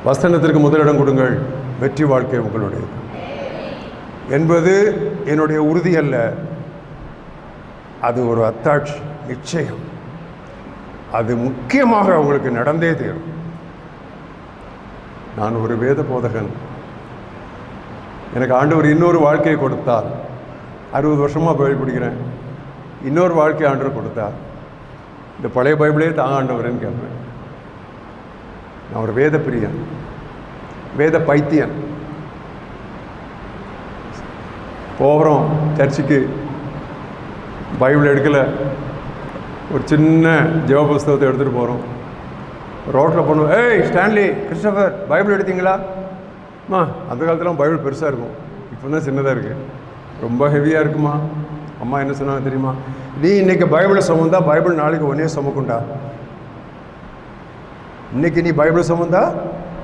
வசனத்திற்கு முதலிடம் கொடுங்கள், வெற்றி வாழ்க்கை உங்களுடையது என்பது என்னுடைய உறுதி அல்ல, அது ஒரு அத்தாட்சி, நிச்சயம். அது முக்கியமாக உங்களுக்கு நடந்தே தீரும். நான் ஒரு வேத போதகன். எனக்கு ஆண்டவர் இன்னொரு வாழ்க்கையை கொடுத்தார். 60 வருஷமாக பைபிள் படிக்கிறேன். இன்னொரு வாழ்க்கை ஆண்டவர் கொடுத்தார். இந்த பழைய பைபிளே தாங்க ஆண்டவரேன்னு கேட்பேன். நான் ஒரு வேத பிரியன், வேத பைத்தியன். போகிறோம் சர்ச்சுக்கு, பைபிள் எடுக்கலை, ஒரு சின்ன ஜெப புஸ்தகத்தை எடுத்துகிட்டு போகிறோம். ரோட்டில் போகணும், ஏய் ஸ்டான்லி, கிறிஸ்டபர், பைபிள் எடுத்தீங்களா? அந்த காலத்தில் பைபிள் பெருசாக இருக்கும், இப்போ தான் சின்னதாக இருக்குது. ரொம்ப ஹெவியாக இருக்குமா? அம்மா என்ன சொன்னாங்க தெரியுமா? நீ இன்றைக்கி பைபிளை சுமந்தா பைபிள் நாளைக்கு ஒன்னே சுமக்குண்டா. இன்றைக்கி நீ பைபிளை சுமந்தா